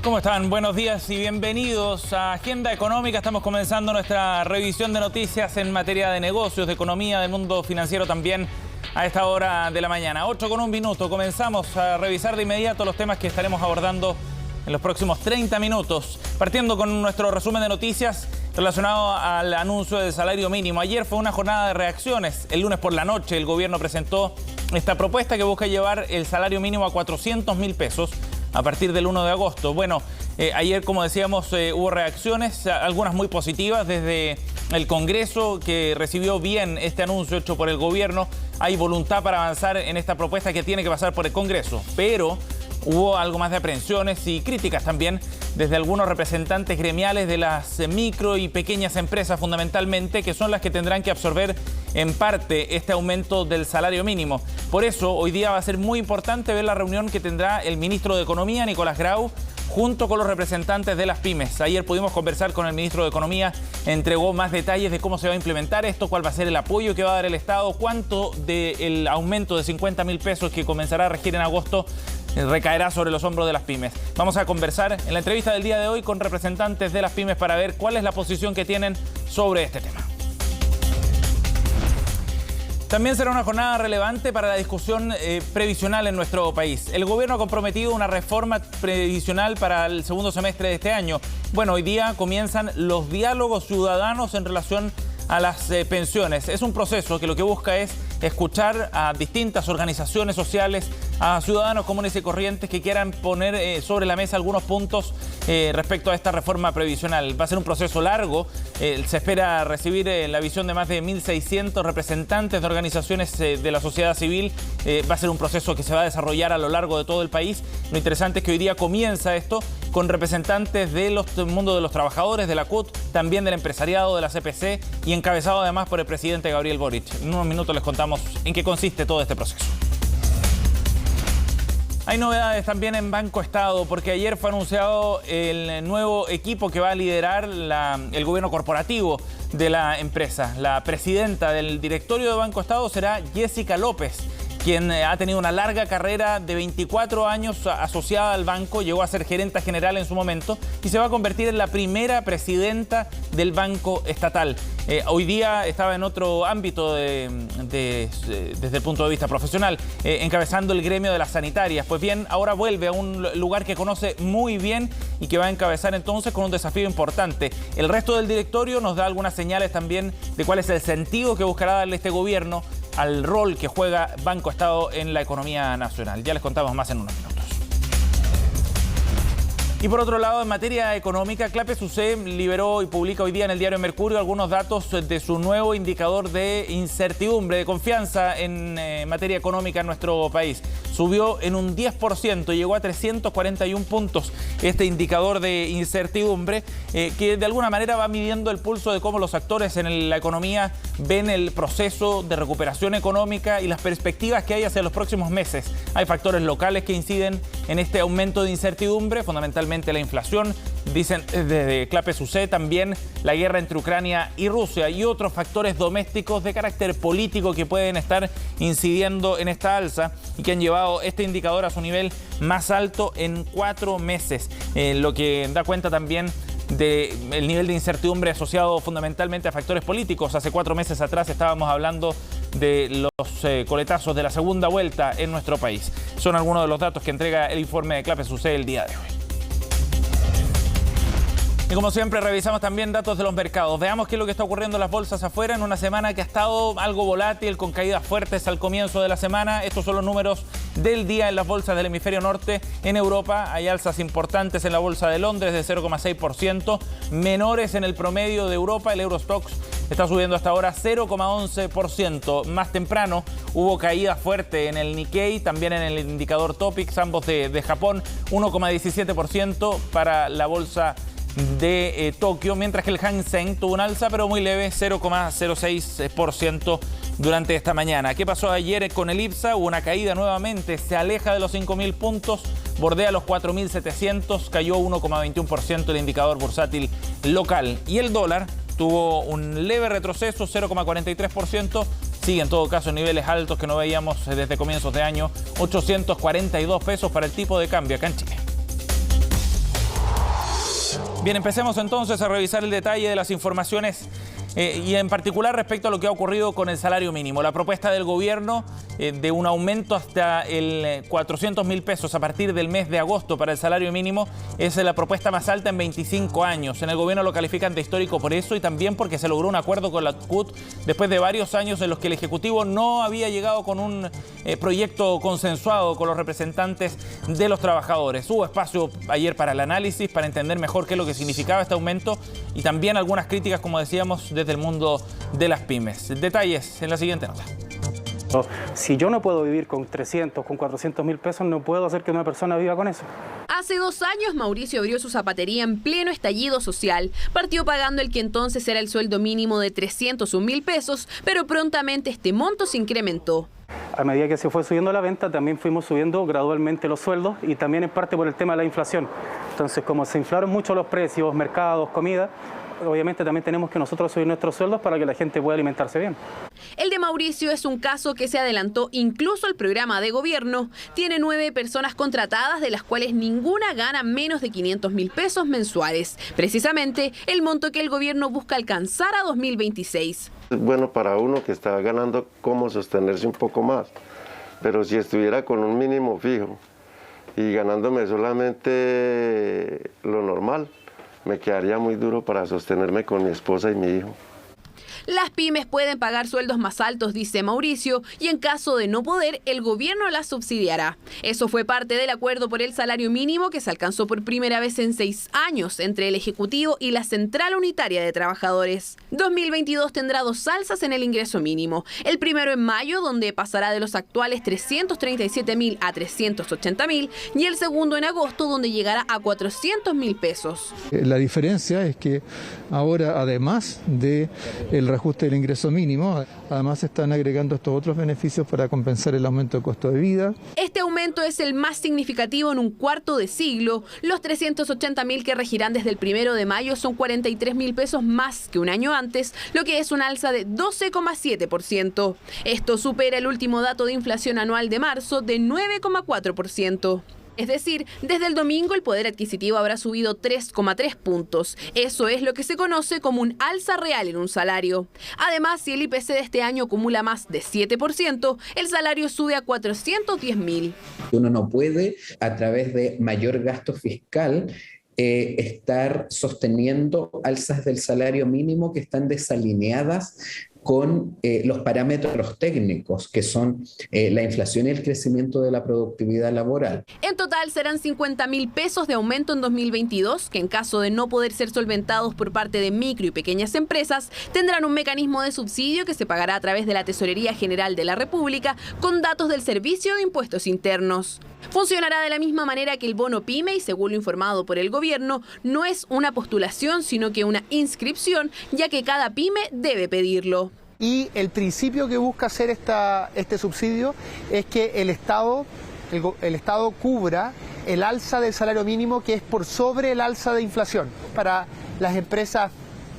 ¿Cómo están? Buenos días y bienvenidos a Agenda Económica. Estamos comenzando nuestra revisión de noticias en materia de negocios, de economía, del mundo financiero también a esta hora de la mañana. 8:01. Comenzamos a revisar de inmediato los temas que estaremos abordando en los próximos 30 minutos. Partiendo con nuestro resumen de noticias relacionado al anuncio del salario mínimo. Ayer fue una jornada de reacciones. El lunes por la noche el gobierno presentó esta propuesta que busca llevar el salario mínimo a 400.000 pesos a partir del 1 de agosto. Bueno, ayer, como decíamos, hubo reacciones, algunas muy positivas desde el Congreso, que recibió bien este anuncio hecho por el gobierno. Hay voluntad para avanzar en esta propuesta que tiene que pasar por el Congreso, pero hubo algo más de aprehensiones y críticas también desde algunos representantes gremiales de las micro y pequeñas empresas fundamentalmente, que son las que tendrán que absorber en parte este aumento del salario mínimo. Por eso hoy día va a ser muy importante ver la reunión que tendrá el ministro de Economía, Nicolás Grau, junto con los representantes de las pymes. Ayer pudimos conversar con el ministro de Economía, entregó más detalles de cómo se va a implementar esto, cuál va a ser el apoyo que va a dar el Estado, cuánto del aumento de 50.000 pesos que comenzará a regir en agosto recaerá sobre los hombros de las pymes. Vamos a conversar en la entrevista del día de hoy con representantes de las pymes para ver cuál es la posición que tienen sobre este tema. También será una jornada relevante para la discusión previsional en nuestro país. El gobierno ha comprometido una reforma previsional para el segundo semestre de este año. Bueno, hoy día comienzan los diálogos ciudadanos en relación a las pensiones. Es un proceso que lo que busca es escuchar a distintas organizaciones sociales, a ciudadanos comunes y corrientes que quieran poner sobre la mesa algunos puntos respecto a esta reforma previsional. Va a ser un proceso largo. Se espera recibir la visión de más de 1.600 representantes de organizaciones de la sociedad civil. Va a ser un proceso que se va a desarrollar a lo largo de todo el país. Lo interesante es que hoy día comienza esto con representantes del mundo de los trabajadores, de la CUT, también del empresariado, de la CPC, y encabezado además por el presidente Gabriel Boric. En unos minutos les contamos en qué consiste todo este proceso. Hay novedades también en Banco Estado, porque ayer fue anunciado el nuevo equipo que va a liderar el gobierno corporativo de la empresa. La presidenta del directorio de Banco Estado será Jessica López, quien ha tenido una larga carrera de 24 años asociada al banco, llegó a ser gerenta general en su momento y se va a convertir en la primera presidenta del Banco Estatal. Hoy día estaba en otro ámbito desde el punto de vista profesional, encabezando el gremio de las sanitarias. Pues bien, ahora vuelve a un lugar que conoce muy bien y que va a encabezar entonces con un desafío importante. El resto del directorio nos da algunas señales también de cuál es el sentido que buscará darle este gobierno al rol que juega Banco Estado en la economía nacional. Ya les contamos más en unos minutos. Y por otro lado, en materia económica, Clape SUSE liberó y publica hoy día en el diario Mercurio algunos datos de su nuevo indicador de incertidumbre, de confianza en materia económica en nuestro país. Subió en un 10%, llegó a 341 puntos este indicador de incertidumbre, que de alguna manera va midiendo el pulso de cómo los actores en la economía ven el proceso de recuperación económica y las perspectivas que hay hacia los próximos meses. Hay factores locales que inciden en este aumento de incertidumbre, fundamentalmente la inflación, dicen desde Clape SUSE, también la guerra entre Ucrania y Rusia y otros factores domésticos de carácter político que pueden estar incidiendo en esta alza y que han llevado este indicador a su nivel más alto en 4 meses, lo que da cuenta también del nivel de incertidumbre asociado fundamentalmente a factores políticos. Hace 4 meses atrás estábamos hablando de los coletazos de la segunda vuelta en nuestro país. Son algunos de los datos que entrega el informe de Clape SUSE el día de hoy. Y como siempre revisamos también datos de los mercados. Veamos qué es lo que está ocurriendo en las bolsas afuera en una semana que ha estado algo volátil, con caídas fuertes al comienzo de la semana. Estos son los números del día en las bolsas del hemisferio norte. En Europa hay alzas importantes en la bolsa de Londres de 0,6%, menores en el promedio de Europa. El Eurostoxx está subiendo hasta ahora 0,11%. Más temprano hubo caída fuerte en el Nikkei, también en el indicador Topix, ambos de Japón, 1,17% para la bolsa de Tokio, mientras que el Hang Seng tuvo un alza pero muy leve, 0,06% durante esta mañana. ¿Qué pasó ayer con el IPSA? Hubo una caída nuevamente, se aleja de los 5.000 puntos, bordea los 4.700, cayó 1,21% el indicador bursátil local. Y el dólar tuvo un leve retroceso, 0,43%, sigue en todo caso en niveles altos que no veíamos desde comienzos de año, 842 pesos para el tipo de cambio acá en Chile. Bien, empecemos entonces a revisar el detalle de las informaciones y en particular respecto a lo que ha ocurrido con el salario mínimo. La propuesta del gobierno de un aumento hasta el 400.000 pesos a partir del mes de agosto para el salario mínimo es la propuesta más alta en 25 años. En el gobierno lo califican de histórico por eso y también porque se logró un acuerdo con la CUT después de varios años en los que el Ejecutivo no había llegado con un proyecto consensuado con los representantes de los trabajadores. Hubo espacio ayer para el análisis, para entender mejor qué es lo que significaba este aumento y también algunas críticas, como decíamos, desde el mundo de las pymes. Detalles en la siguiente nota. Si yo no puedo vivir con 300, con 400.000 pesos, no puedo hacer que una persona viva con eso. Hace 2 años Mauricio abrió su zapatería en pleno estallido social. Partió pagando el que entonces era el sueldo mínimo de 301.000 pesos, pero prontamente este monto se incrementó. A medida que se fue subiendo la venta, también fuimos subiendo gradualmente los sueldos y también en parte por el tema de la inflación. Entonces, como se inflaron mucho los precios, mercados, comida, obviamente también tenemos que nosotros subir nuestros sueldos para que la gente pueda alimentarse bien. El de Mauricio es un caso que se adelantó incluso al programa de gobierno. Tiene 9 personas contratadas, de las cuales ninguna gana menos de 500.000 pesos mensuales. Precisamente el monto que el gobierno busca alcanzar a 2026. Es bueno para uno que está ganando cómo sostenerse un poco más. Pero si estuviera con un mínimo fijo y ganándome solamente lo normal, me quedaría muy duro para sostenerme con mi esposa y mi hijo. Las pymes pueden pagar sueldos más altos, dice Mauricio, y en caso de no poder, el gobierno las subsidiará. Eso fue parte del acuerdo por el salario mínimo que se alcanzó por primera vez en 6 años entre el Ejecutivo y la Central Unitaria de Trabajadores. 2022 tendrá 2 alzas en el ingreso mínimo. El primero en mayo, donde pasará de los actuales 337.000 a 380.000, y el segundo en agosto, donde llegará a 400.000 pesos. La diferencia es que ahora, además del reajuste del ingreso mínimo, además se están agregando estos otros beneficios para compensar el aumento de costo de vida. Este aumento es el más significativo en un cuarto de siglo. Los 380.000 que regirán desde el 1 de mayo son 43.000 pesos más que un año antes, lo que es una alza de 12,7%. Esto supera el último dato de inflación anual de marzo de 9,4%. Es decir, desde el domingo el poder adquisitivo habrá subido 3,3 puntos. Eso es lo que se conoce como un alza real en un salario. Además, si el IPC de este año acumula más de 7%, el salario sube a 410.000. Uno no puede, a través de mayor gasto fiscal, estar sosteniendo alzas del salario mínimo que están desalineadas con los parámetros técnicos, que son la inflación y el crecimiento de la productividad laboral. En total serán 50.000 pesos de aumento en 2022, que en caso de no poder ser solventados por parte de micro y pequeñas empresas, tendrán un mecanismo de subsidio que se pagará a través de la Tesorería General de la República con datos del Servicio de Impuestos Internos. Funcionará de la misma manera que el bono PYME y, según lo informado por el gobierno, no es una postulación, sino que una inscripción, ya que cada pyme debe pedirlo. Y el principio que busca hacer este subsidio es que el Estado cubra el alza del salario mínimo, que es por sobre el alza de inflación, para las empresas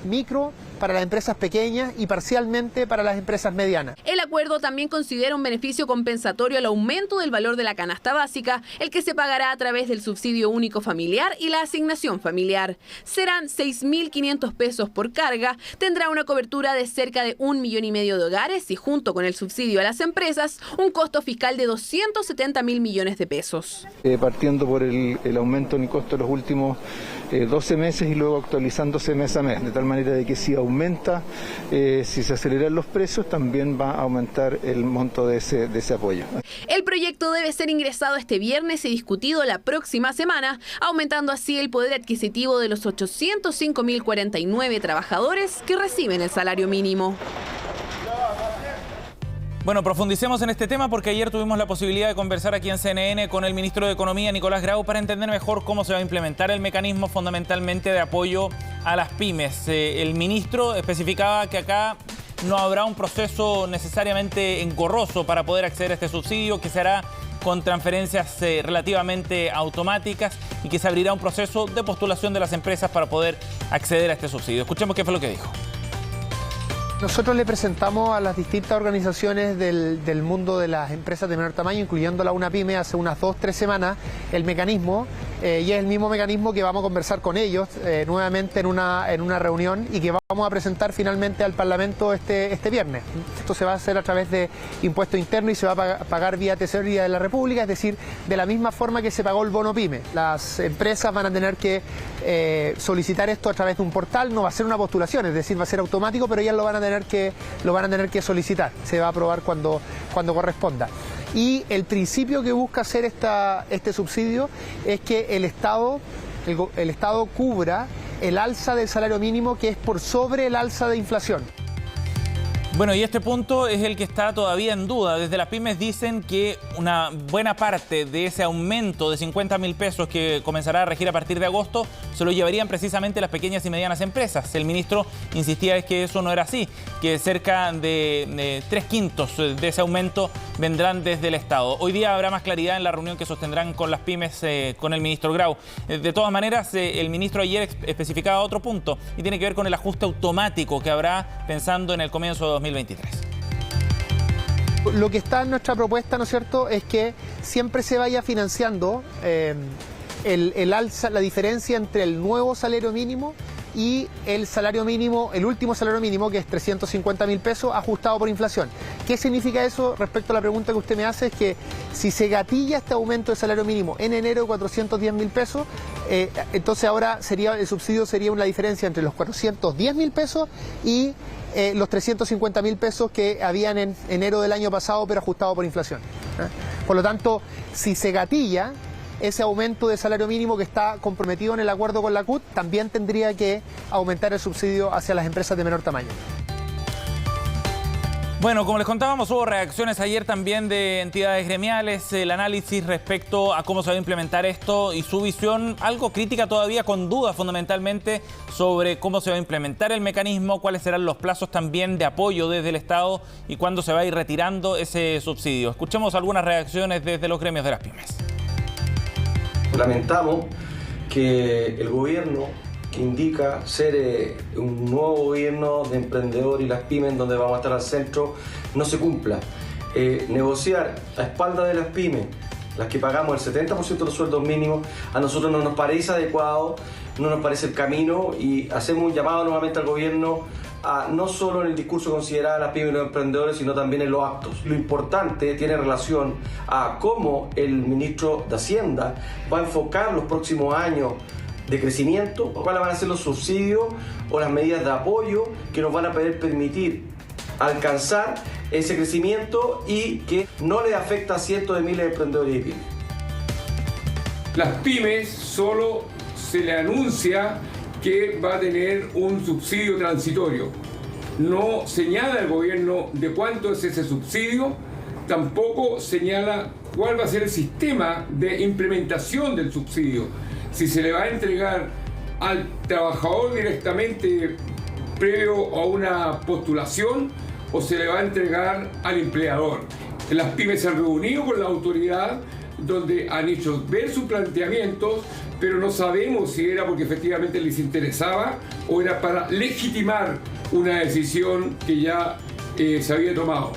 micro, para las empresas pequeñas y parcialmente para las empresas medianas. El acuerdo también considera un beneficio compensatorio al aumento del valor de la canasta básica, el que se pagará a través del subsidio único familiar y la asignación familiar. Serán 6.500 pesos por carga, tendrá una cobertura de cerca de 1,5 millones de hogares y, junto con el subsidio a las empresas, un costo fiscal de 270.000 millones de pesos. Partiendo por el aumento en el costo de los últimos 12 meses y luego actualizándose mes a mes, de tal manera de que si aumenta, si se aceleran los precios, también va a aumentar el monto de ese apoyo. El proyecto debe ser ingresado este viernes y discutido la próxima semana, aumentando así el poder adquisitivo de los 805.049 trabajadores que reciben el salario mínimo. Bueno, profundicemos en este tema porque ayer tuvimos la posibilidad de conversar aquí en CNN con el ministro de Economía, Nicolás Grau, para entender mejor cómo se va a implementar el mecanismo fundamentalmente de apoyo a las pymes. El ministro especificaba que acá no habrá un proceso necesariamente engorroso para poder acceder a este subsidio, que se hará con transferencias relativamente automáticas y que se abrirá un proceso de postulación de las empresas para poder acceder a este subsidio. Escuchemos qué fue lo que dijo. Nosotros le presentamos a las distintas organizaciones del mundo de las empresas de menor tamaño, incluyendo la UNAPYME, hace unas 2 o 3 semanas, el mecanismo y es el mismo mecanismo que vamos a conversar con ellos nuevamente en una reunión y que vamos a presentar finalmente al Parlamento este viernes. Esto se va a hacer a través de impuesto interno y se va a pagar vía tesorería de la República, es decir, de la misma forma que se pagó el bono PYME. Las empresas van a tener que solicitar esto a través de un portal, no va a ser una postulación, es decir, va a ser automático, pero ya lo van a tener que solicitar, se va a aprobar cuando corresponda. Y el principio que busca hacer este subsidio es que el Estado cubra el alza del salario mínimo que es por sobre el alza de inflación. Bueno, y este punto es el que está todavía en duda. Desde las pymes dicen que una buena parte de ese aumento de 50.000 pesos que comenzará a regir a partir de agosto se lo llevarían precisamente las pequeñas y medianas empresas. El ministro insistía en que eso no era así, que cerca de 3/5 de ese aumento vendrán desde el Estado. Hoy día habrá más claridad en la reunión que sostendrán con las pymes con el ministro Grau. De todas maneras, el ministro ayer especificaba otro punto y tiene que ver con el ajuste automático que habrá pensando en el comienzo de 2023. Lo que está en nuestra propuesta, ¿no es cierto?, es que siempre se vaya financiando el alza, la diferencia entre el nuevo salario mínimo y el salario mínimo, el último salario mínimo, que es 350.000 pesos, ajustado por inflación. ¿Qué significa eso respecto a la pregunta que usted me hace? Es que si se gatilla este aumento de salario mínimo en enero de 410.000 pesos, entonces ahora el subsidio sería una diferencia entre los 410.000 pesos y los 350.000 pesos que habían en enero del año pasado, pero ajustado por inflación. Por lo tanto, si se gatilla ese aumento de salario mínimo que está comprometido en el acuerdo con la CUT, también tendría que aumentar el subsidio hacia las empresas de menor tamaño. Bueno, como les contábamos, hubo reacciones ayer también de entidades gremiales, el análisis respecto a cómo se va a implementar esto y su visión, algo crítica todavía, con dudas fundamentalmente sobre cómo se va a implementar el mecanismo, cuáles serán los plazos también de apoyo desde el Estado y cuándo se va a ir retirando ese subsidio. Escuchemos algunas reacciones desde los gremios de las pymes. Lamentamos que el gobierno, que indica ser un nuevo gobierno de emprendedor y las pymes donde vamos a estar al centro, no se cumpla. Negociar a espaldas de las pymes, las que pagamos el 70% de los sueldos mínimos, a nosotros no nos parece adecuado, no nos parece el camino, y hacemos un llamado nuevamente al gobierno a no solo en el discurso considerar a las pymes y los emprendedores, sino también en los actos. Lo importante tiene relación a cómo el ministro de Hacienda va a enfocar los próximos años de crecimiento, cuáles van a ser los subsidios o las medidas de apoyo que nos van a poder permitir alcanzar ese crecimiento y que no le afecta a cientos de miles de emprendedores y pymes. Las pymes solo se le anuncia que va a tener un subsidio transitorio. No señala el gobierno de cuánto es ese subsidio, tampoco señala cuál va a ser el sistema de implementación del subsidio. Si se le va a entregar al trabajador directamente previo a una postulación o se le va a entregar al empleador. Las pymes se han reunido con la autoridad donde han hecho ver sus planteamientos, pero no sabemos si era porque efectivamente les interesaba o era para legitimar una decisión que ya se había tomado.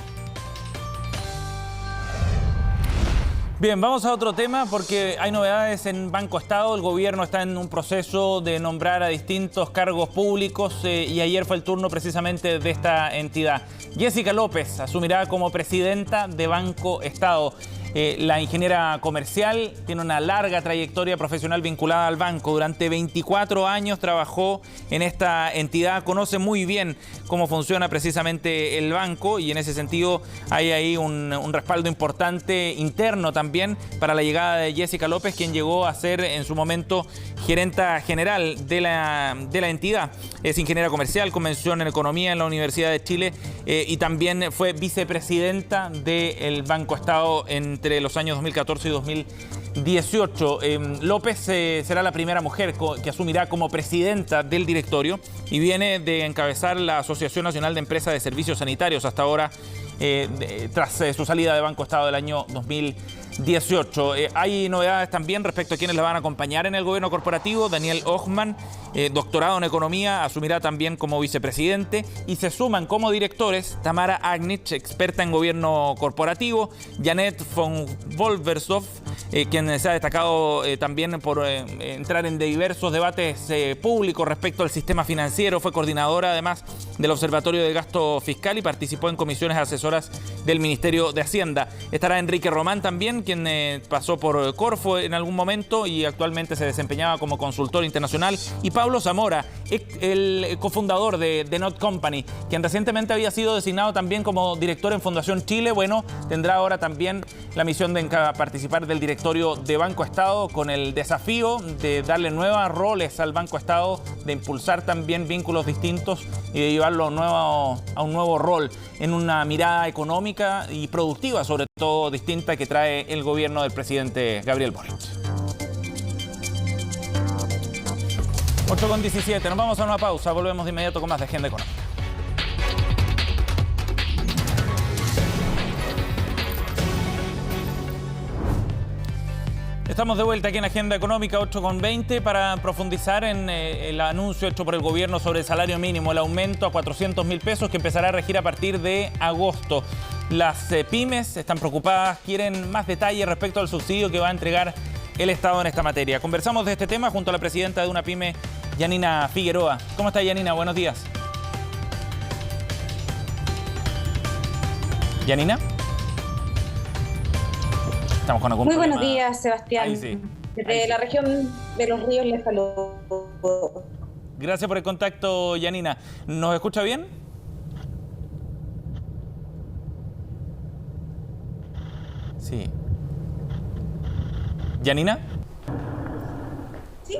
Bien, vamos a otro tema porque hay novedades en Banco Estado. El gobierno está en un proceso de nombrar a distintos cargos públicos y ayer fue el turno precisamente de esta entidad. Jessica López asumirá como presidenta de Banco Estado. La ingeniera comercial tiene una larga trayectoria profesional vinculada al banco. Durante 24 años trabajó en esta entidad, conoce muy bien cómo funciona precisamente el banco y en ese sentido hay ahí un respaldo importante interno también para la llegada de Jessica López, quien llegó a ser en su momento gerenta general de la entidad. Es ingeniera comercial, con mención en economía en la Universidad de Chile y también fue vicepresidenta del Banco Estado entre los años 2014 y 2018. López será la primera mujer que asumirá como presidenta del directorio y viene de encabezar la Asociación Nacional de Empresas de Servicios Sanitarios hasta ahora, tras su salida de Banco Estado del año 2017. 18. Hay novedades también respecto a quienes la van a acompañar en el gobierno corporativo. Daniel Hochman, doctorado en economía, asumirá también como vicepresidente, y se suman como directores Tamara Agnich, experta en gobierno corporativo, Janet von Wolvershoff, quien se ha destacado también por entrar en diversos debates públicos respecto al sistema financiero. Fue coordinadora además del Observatorio de Gasto Fiscal y participó en comisiones asesoras del Ministerio de Hacienda. Estará Enrique Román también, quien pasó por Corfo en algún momento y actualmente se desempeñaba como consultor internacional. Y Pablo Zamora, el cofundador de The Not Company, quien recientemente había sido designado también como director en Fundación Chile. Bueno, tendrá ahora también la misión de participar del directorio de Banco Estado, con el desafío de darle nuevos roles al Banco Estado, de impulsar también vínculos distintos y de llevarlo a un nuevo rol en una mirada económica y productiva, sobre todo distinta, que trae el gobierno del presidente Gabriel Boric. 8:17, nos vamos a una pausa, volvemos de inmediato con más de Agenda Económica. Estamos de vuelta aquí en Agenda Económica, 8:20, para profundizar en el anuncio hecho por el gobierno sobre el salario mínimo, el aumento a 400.000 pesos que empezará a regir a partir de agosto. Las pymes están preocupadas, quieren más detalles respecto al subsidio que va a entregar el Estado en esta materia. Conversamos de este tema junto a la presidenta de una pyme, Yanina Figueroa. ¿Cómo está, Yanina? Buenos días. ¿Yanina? Estamos con algún problema. Muy buenos días, Sebastián. Ahí sí. Desde la región de Los Ríos les saludo. Gracias por el contacto, Yanina. ¿Nos escucha bien? Sí. ¿Yanina? Sí.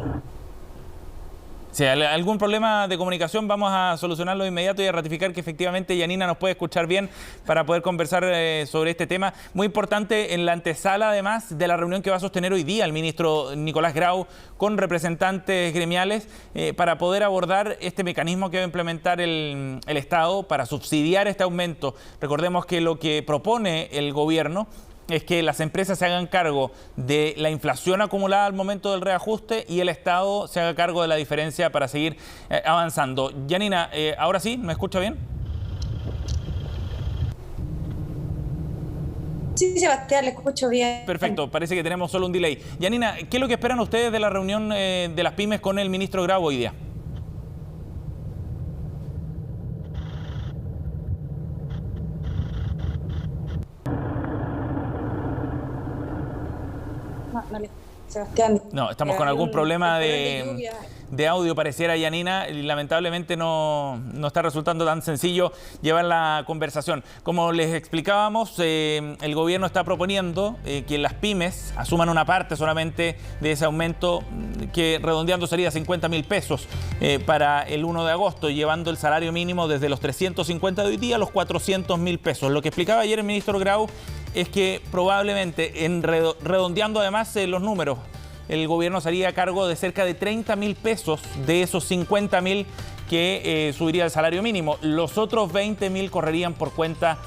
Si hay algún problema de comunicación, vamos a solucionarlo de inmediato y a ratificar que efectivamente Yanina nos puede escuchar bien para poder conversar sobre este tema. Muy importante en la antesala, además, de la reunión que va a sostener hoy día el ministro Nicolás Grau con representantes gremiales para poder abordar este mecanismo que va a implementar el Estado para subsidiar este aumento. Recordemos que lo que propone el gobierno es que las empresas se hagan cargo de la inflación acumulada al momento del reajuste y el Estado se haga cargo de la diferencia para seguir avanzando. Yanina, ¿ahora sí? ¿Me escucha bien? Sí, Sebastián, le escucho bien. Perfecto, parece que tenemos solo un delay. Yanina, ¿qué es lo que esperan ustedes de la reunión de las pymes con el ministro Grau hoy día? Sebastián. No, estamos con algún problema de audio, pareciera, Yanina, y lamentablemente no está resultando tan sencillo llevar la conversación. Como les explicábamos, el gobierno está proponiendo que las pymes asuman una parte solamente de ese aumento, que redondeando sería 50.000 pesos para el 1 de agosto, llevando el salario mínimo desde los 350 de hoy día a los 400.000 pesos. Lo que explicaba ayer el ministro Grau es que probablemente, redondeando además los números, el gobierno se haría cargo de cerca de 30.000 pesos de esos 50.000 que subiría el salario mínimo. Los otros 20.000 correrían por cuenta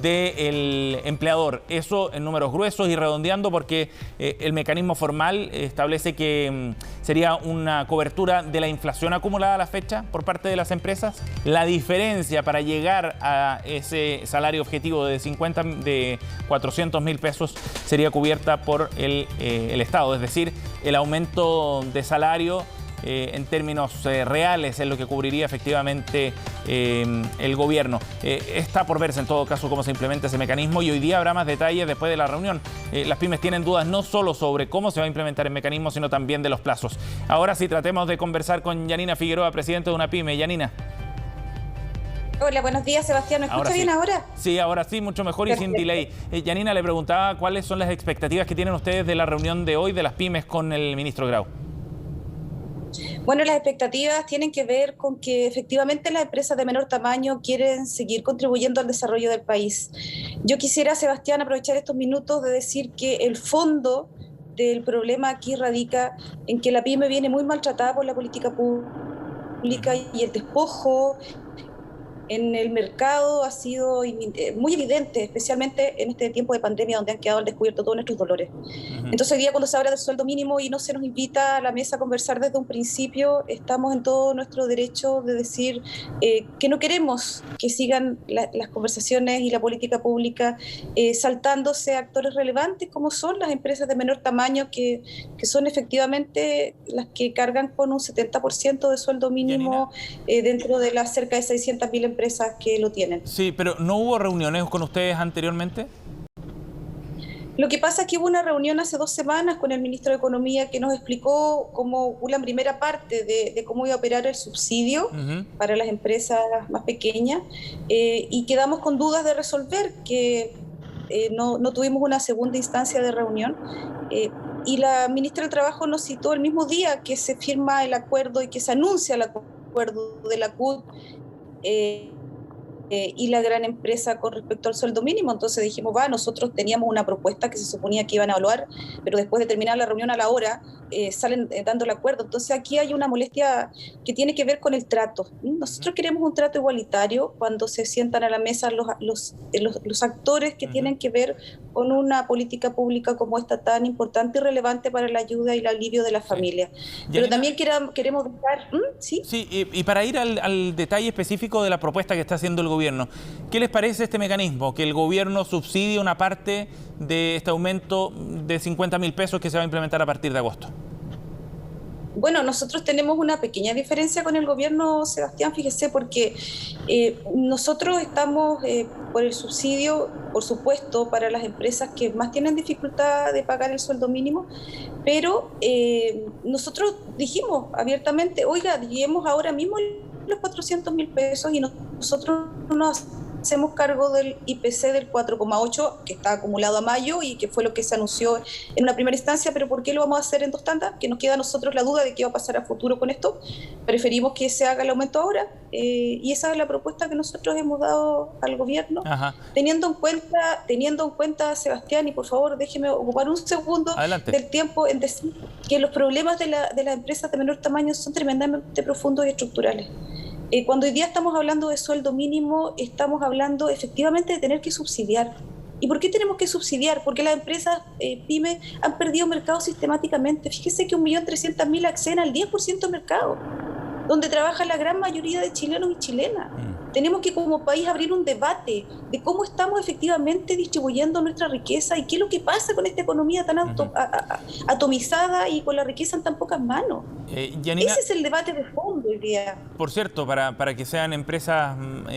del empleador. Eso en números gruesos y redondeando, porque el mecanismo formal establece que sería una cobertura de la inflación acumulada a la fecha por parte de las empresas. La diferencia para llegar a ese salario objetivo de 400.000 pesos sería cubierta por el Estado, es decir, el aumento de salario en términos reales es lo que cubriría efectivamente el gobierno. Está por verse en todo caso cómo se implementa ese mecanismo y hoy día habrá más detalles después de la reunión. Las pymes tienen dudas no solo sobre cómo se va a implementar el mecanismo, sino también de los plazos. Ahora sí, tratemos de conversar con Yanina Figueroa, presidente de una pyme. Yanina. Hola, buenos días, Sebastián. ¿Me escucha bien ahora? Sí, ahora sí, mucho mejor y sin delay. Yanina, le preguntaba cuáles son las expectativas que tienen ustedes de la reunión de hoy de las pymes con el ministro Grau. Bueno, las expectativas tienen que ver con que efectivamente las empresas de menor tamaño quieren seguir contribuyendo al desarrollo del país. Yo quisiera, Sebastián, aprovechar estos minutos de decir que el fondo del problema aquí radica en que la pyme viene muy maltratada por la política pública y el despojo en el mercado ha sido muy evidente, especialmente en este tiempo de pandemia donde han quedado al descubierto todos nuestros dolores. Entonces hoy día cuando se habla del sueldo mínimo y no se nos invita a la mesa a conversar desde un principio, estamos en todo nuestro derecho de decir que no queremos que sigan las conversaciones y la política pública saltándose actores relevantes como son las empresas de menor tamaño que son efectivamente las que cargan con un 70% de sueldo mínimo dentro de las cerca de 600.000 empresas que lo tienen. Sí, pero ¿no hubo reuniones con ustedes anteriormente? Lo que pasa es que hubo una reunión hace 2 semanas con el ministro de Economía que nos explicó como una primera parte de cómo iba a operar el subsidio para las empresas más pequeñas y quedamos con dudas de resolver, que no tuvimos una segunda instancia de reunión y la ministra del Trabajo nos citó el mismo día que se firma el acuerdo y que se anuncia el acuerdo de la CUT y la gran empresa con respecto al sueldo mínimo. Entonces dijimos, nosotros teníamos una propuesta que se suponía que iban a evaluar, pero después de terminar la reunión a la hora salen dando el acuerdo. Entonces aquí hay una molestia que tiene que ver con el trato. Nosotros queremos un trato igualitario cuando se sientan a la mesa los actores que tienen que ver con una política pública como esta tan importante y relevante para la ayuda y el alivio de las familias. Pero también queremos dejar... ¿Sí? Sí, y para ir al detalle específico de la propuesta que está haciendo el gobierno, ¿qué les parece este mecanismo? Que el gobierno subsidie una parte de este aumento de 50.000 pesos que se va a implementar a partir de agosto. Bueno, nosotros tenemos una pequeña diferencia con el gobierno, Sebastián, fíjese, porque nosotros estamos por el subsidio, por supuesto, para las empresas que más tienen dificultad de pagar el sueldo mínimo, pero nosotros dijimos abiertamente, oiga, lleguemos ahora mismo los 400.000 pesos y nosotros nos hacemos cargo del IPC del 4,8 que está acumulado a mayo y que fue lo que se anunció en una primera instancia, pero ¿por qué lo vamos a hacer en 2 tandas? Que nos queda a nosotros la duda de qué va a pasar a futuro con esto. Preferimos que se haga el aumento ahora y esa es la propuesta que nosotros hemos dado al gobierno. Teniendo en cuenta, Sebastián, y por favor déjeme ocupar un segundo del tiempo en decir que los problemas de las empresas de menor tamaño son tremendamente profundos y estructurales. Cuando hoy día estamos hablando de sueldo mínimo, estamos hablando efectivamente de tener que subsidiar. ¿Y por qué tenemos que subsidiar? Porque las empresas pymes han perdido mercado sistemáticamente. Fíjese que 1.300.000 acceden al 10% del mercado, donde trabaja la gran mayoría de chilenos y chilenas. Tenemos que como país abrir un debate de cómo estamos efectivamente distribuyendo nuestra riqueza y qué es lo que pasa con esta economía tan atomizada y con la riqueza en tan pocas manos. Yanina, ese es el debate de fondo hoy día. Por cierto, para que sean empresas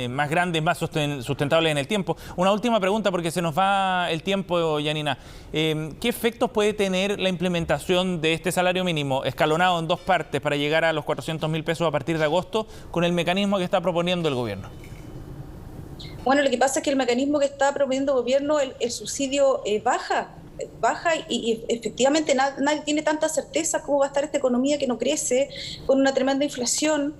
más grandes, más sustentables en el tiempo. Una última pregunta porque se nos va el tiempo, Yanina. ¿Qué efectos puede tener la implementación de este salario mínimo escalonado en 2 partes para llegar a los 400.000 pesos a partir de agosto con el mecanismo que está proponiendo el gobierno? Bueno, lo que pasa es que el mecanismo que está proponiendo el gobierno, el subsidio baja y efectivamente nadie tiene tanta certeza cómo va a estar esta economía que no crece, con una tremenda inflación.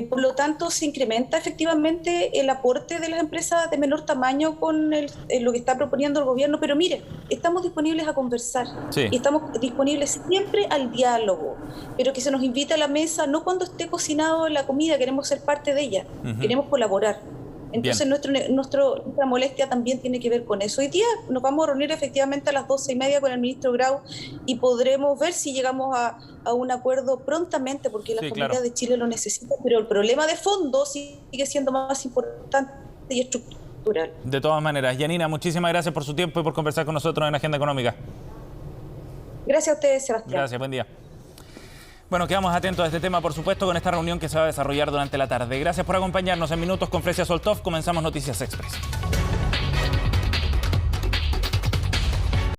Por lo tanto, se incrementa efectivamente el aporte de las empresas de menor tamaño con lo que está proponiendo el gobierno. Pero mire, estamos disponibles a conversar y estamos disponibles siempre al diálogo, pero que se nos invite a la mesa, no cuando esté cocinado la comida, queremos ser parte de ella, queremos colaborar. Entonces nuestra molestia también tiene que ver con eso. Hoy día nos vamos a reunir efectivamente a las 12:30 con el ministro Grau y podremos ver si llegamos a un acuerdo prontamente, porque las familias de Chile lo necesitan, pero el problema de fondo sigue siendo más importante y estructural. De todas maneras, Yanina, muchísimas gracias por su tiempo y por conversar con nosotros en Agenda Económica. Gracias a ustedes, Sebastián. Gracias, buen día. Bueno, quedamos atentos a este tema, por supuesto, con esta reunión que se va a desarrollar durante la tarde. Gracias por acompañarnos en Minutos con Fresia Soltov. Comenzamos Noticias Express.